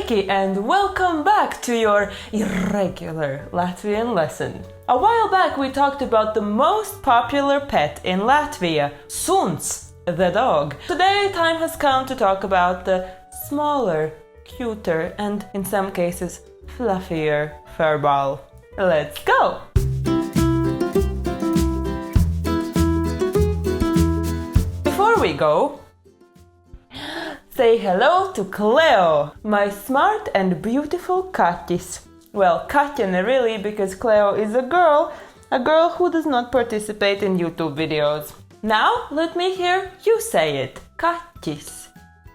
Sveiki and welcome back to your Irregular Latvian lesson. A while back we talked about the most popular pet in Latvia, suns, the dog. Today time has come to talk about the smaller, cuter and in some cases fluffier fur ball. Let's go! Before we go, say hello to Cleo, my smart and beautiful cutest. Well, Katjana really, because Cleo is a girl who does not participate in YouTube videos. Now, let me hear you say it. Kaķis.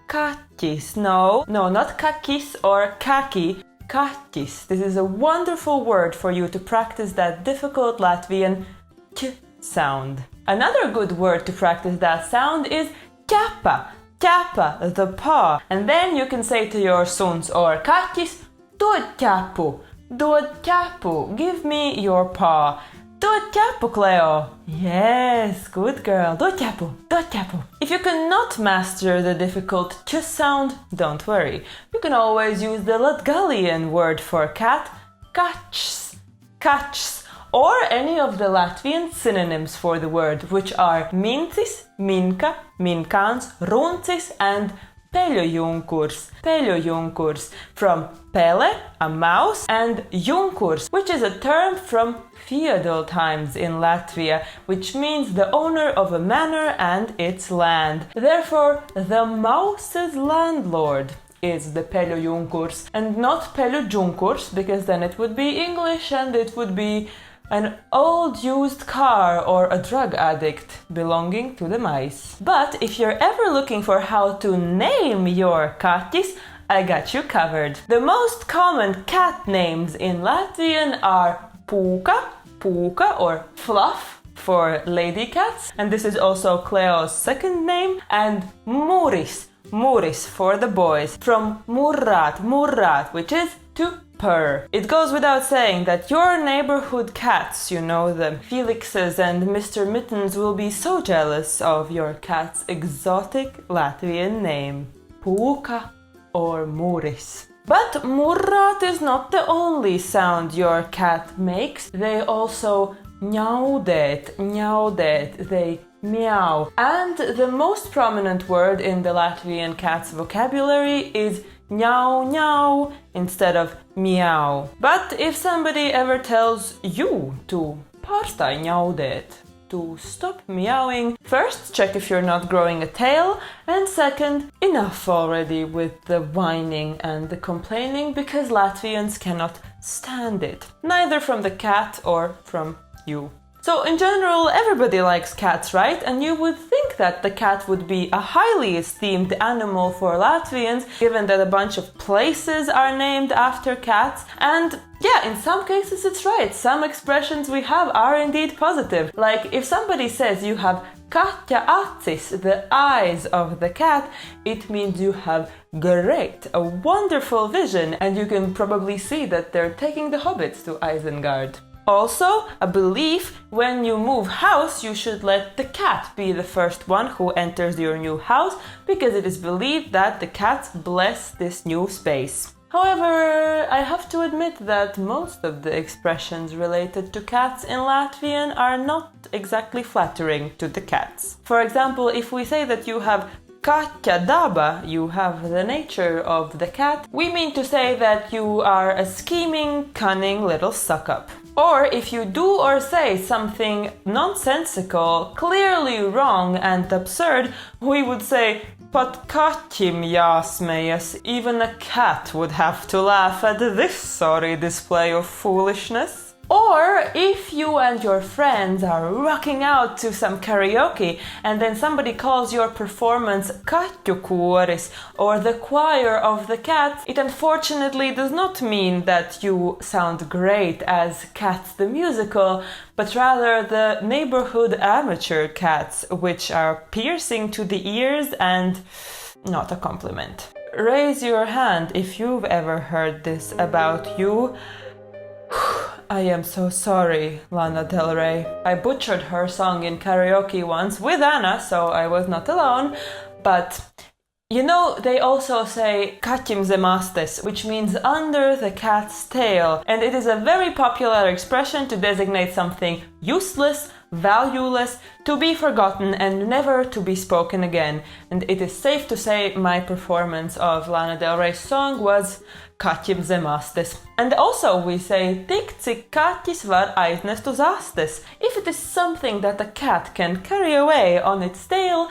Kaķis. No, not kakis or kaki. Kaķis. This is a wonderful word for you to practice that difficult Latvian ch sound. Another good word to practice that sound is ķepa. Ķepa, the paw. And then you can say to your suns or kaķis, dod ķepu, dod ķepu, give me your paw. Dod ķepu, Cleo. Yes, good girl. Dod ķepu, dod ķepu. If you cannot master the difficult ch sound, don't worry. You can always use the Latgalian word for cat, kaķis, kaķis. Or any of the Latvian synonyms for the word, which are mincis, minka, minkāns, runcis, and peļojunkurs, peļojunkurs, from pele, a mouse, and junkurs, which is a term from feudal times in Latvia, which means the owner of a manor and its land. Therefore, the mouse's landlord is the peļojunkurs, and not peļojunkurs, because then it would be English and it would be an old used car or a drug addict belonging to the mice. But if you're ever looking for how to name your kaķis, I got you covered. The most common cat names in Latvian are puka, puka or fluff for lady cats, and this is also Cleo's second name, and muris, muris for the boys, from murrāt, murrāt, which is to purr. It goes without saying that your neighborhood cats, you know, the Felixes and Mr. Mittens, will be so jealous of your cat's exotic Latvian name, puka or muris. But murrāt is not the only sound your cat makes. They also ņaudēt, ņaudēt, they meow. And the most prominent word in the Latvian cat's vocabulary is meow meow instead of meow. But if somebody ever tells you to pārstāj ņaudēt, to stop meowing, first check if you're not growing a tail, and second, enough already with the whining and the complaining, because Latvians cannot stand it, neither from the cat or from you. So in general, everybody likes cats, right? And you would think that the cat would be a highly esteemed animal for Latvians, given that a bunch of places are named after cats. And yeah, in some cases it's right. Some expressions we have are indeed positive. Like if somebody says you have kaķa acis, the eyes of the cat, it means you have a wonderful vision, and you can probably see that they're taking the hobbits to Isengard. Also, a belief, when you move house, you should let the cat be the first one who enters your new house, because it is believed that the cats bless this new space. However, I have to admit that most of the expressions related to cats in Latvian are not exactly flattering to the cats. For example, if we say that you have kaķa daba, you have the nature of the cat, we mean to say that you are a scheming, cunning little suck-up. Or if you do or say something nonsensical, clearly wrong and absurd, we would say pat kaķim jāsmejas. Even a cat would have to laugh at this sorry display of foolishness. Or if you and your friends are rocking out to some karaoke and then somebody calls your performance kaķu koris or the choir of the cats, it unfortunately does not mean that you sound great as Cats the Musical, but rather the neighborhood amateur cats, which are piercing to the ears and not a compliment. Raise your hand if you've ever heard this about you. I am so sorry, Lana Del Rey. I butchered her song in karaoke once with Anna, so I was not alone, but You know, they also say kaķim zem astes, which means under the cat's tail, and it is a very popular expression to designate something useless, valueless, to be forgotten and never to be spoken again. And it is safe to say my performance of Lana Del Rey's song was kaķim zem astes. And also we say tik cik kaķis var aiznest uz astes. If it is something that a cat can carry away on its tail,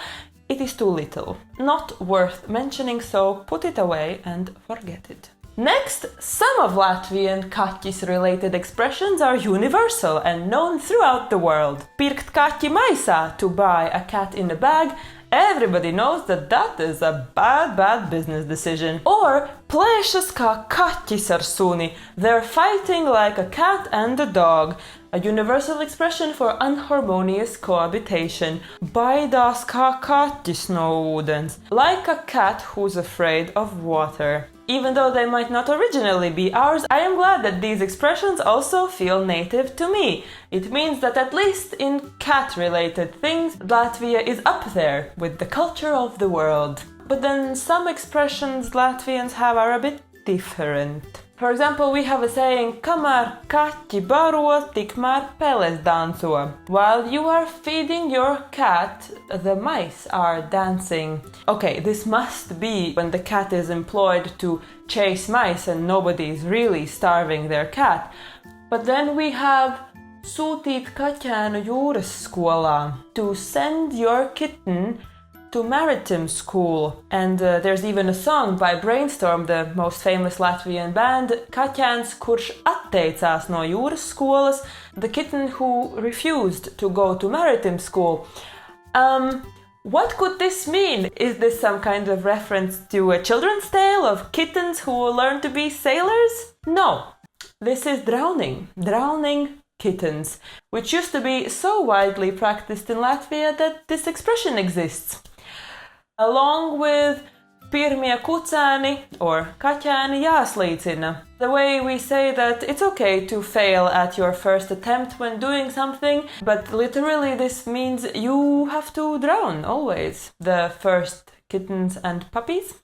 it is too little. Not worth mentioning, so put it away and forget it. Next, some of Latvian kaķis related expressions are universal and known throughout the world. Pirkt kaķi maisā, to buy a cat in a bag. Everybody knows that is a bad business decision. Or plēšas kā kaķis ar suni. They're fighting like a cat and a dog. A universal expression for unharmonious cohabitation. Baidās kā kaķis no ūdens. Like a cat who's afraid of water. Even though they might not originally be ours, I am glad that these expressions also feel native to me. It means that at least in cat-related things, Latvia is up there with the culture of the world. But then some expressions Latvians have are a bit different. For example, we have a saying, kamēr kaķi baro, tikmēr peles danco. While you are feeding your cat, the mice are dancing. Okay, this must be when the cat is employed to chase mice and nobody is really starving their cat. But then we have sūtīt kaķēnu jūras skolā, to send your kitten to maritime school. And there's even a song by Brainstorm, the most famous Latvian band, Kaķēns, kurš atteicās no jūras skolas, the kitten who refused to go to maritime school. What could this mean? Is this some kind of reference to a children's tale of kittens who will learn to be sailors? No, this is drowning kittens, which used to be so widely practiced in Latvia that this expression exists. Along with pirmie kucēni or kaķēni jāslīcina. The way we say that it's okay to fail at your first attempt when doing something, but literally this means you have to drown always the first kittens and puppies.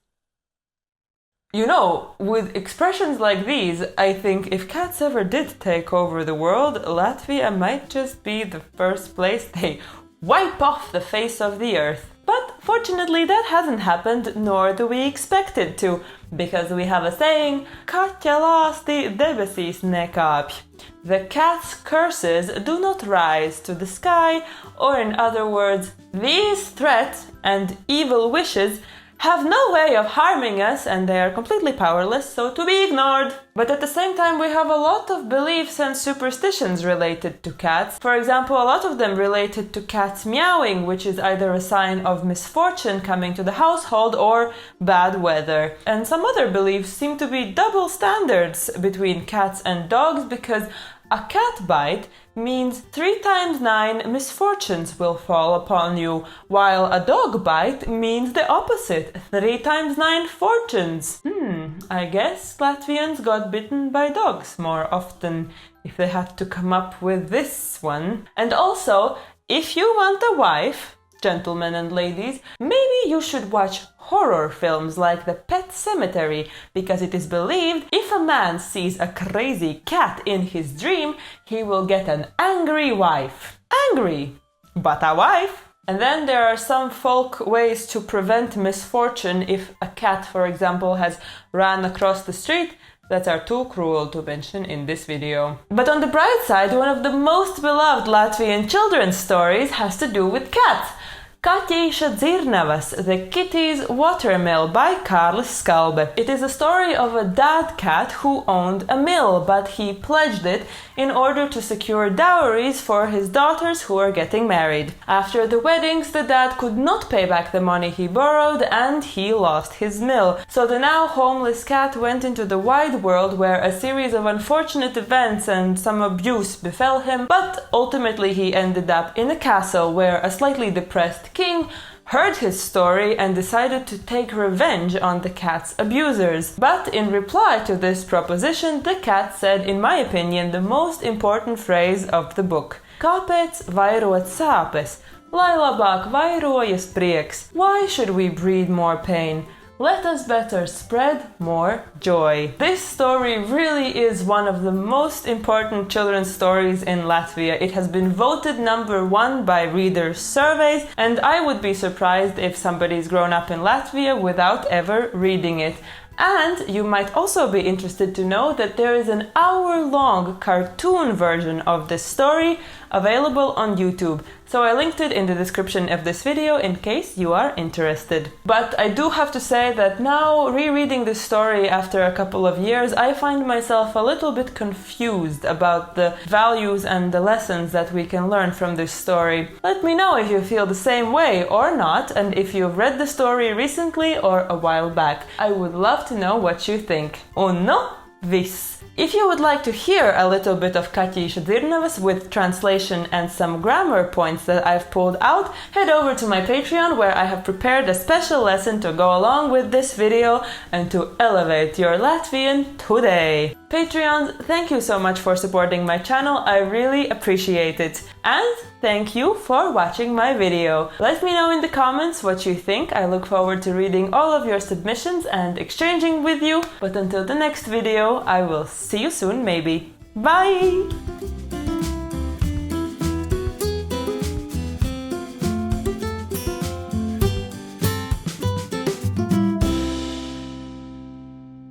You know, with expressions like these, I think if cats ever did take over the world, Latvia might just be the first place they wipe off the face of the earth. But fortunately that hasn't happened, nor do we expect it to, because we have a saying, kaķa lāsti debesīs nekāpj. The cat's curses do not rise to the sky, or in other words, these threats and evil wishes have no way of harming us and they are completely powerless, so to be ignored. But at the same time, we have a lot of beliefs and superstitions related to cats. For example, a lot of them related to cats meowing, which is either a sign of misfortune coming to the household or bad weather. And some other beliefs seem to be double standards between cats and dogs, because a cat bite means 3 times 9 misfortunes will fall upon you, while a dog bite means the opposite, 3 times 9 fortunes. I guess Latvians got bitten by dogs more often if they had to come up with this one. And also, if you want a wife, gentlemen and ladies, maybe you should watch horror films like The Pet Cemetery, because it is believed if a man sees a crazy cat in his dream, he will get an angry wife. Angry, but a wife. And then there are some folk ways to prevent misfortune if a cat, for example, has run across the street that are too cruel to mention in this video. But on the bright side, one of the most beloved Latvian children's stories has to do with cats. Kaķīša dzirnavas, The Kitty's Watermill by Kārlis Skalbe. It is a story of a dad cat who owned a mill, but he pledged it in order to secure dowries for his daughters who are getting married. After the weddings, the dad could not pay back the money he borrowed and he lost his mill. So the now homeless cat went into the wide world where a series of unfortunate events and some abuse befell him, but ultimately he ended up in a castle where a slightly depressed king heard his story and decided to take revenge on the cat's abusers. But in reply to this proposition, the cat said, in my opinion, the most important phrase of the book. Kāpēc vairot sāpes? Lai labāk vairojas prieks. Why should we breed more pain? Let us better spread more joy. This story really is one of the most important children's stories in Latvia. It has been voted #1 by readers' surveys, and I would be surprised if somebody's grown up in Latvia without ever reading it. And you might also be interested to know that there is an hour-long cartoon version of this story available on YouTube. So I linked it in the description of this video in case you are interested. But I do have to say that now, rereading this story after a couple of years, I find myself a little bit confused about the values and the lessons that we can learn from this story. Let me know if you feel the same way or not, and if you've read the story recently or a while back. I would love to know what you think. Un nu viss! If you would like to hear a little bit of Kaķīša Dzirnavas with translation and some grammar points that I've pulled out, head over to my Patreon where I have prepared a special lesson to go along with this video and to elevate your Latvian today. Patreons, thank you so much for supporting my channel, I really appreciate it. And thank you for watching my video. Let me know in the comments what you think. I look forward to reading all of your submissions and exchanging with you. But until the next video, I will see you soon maybe. Bye!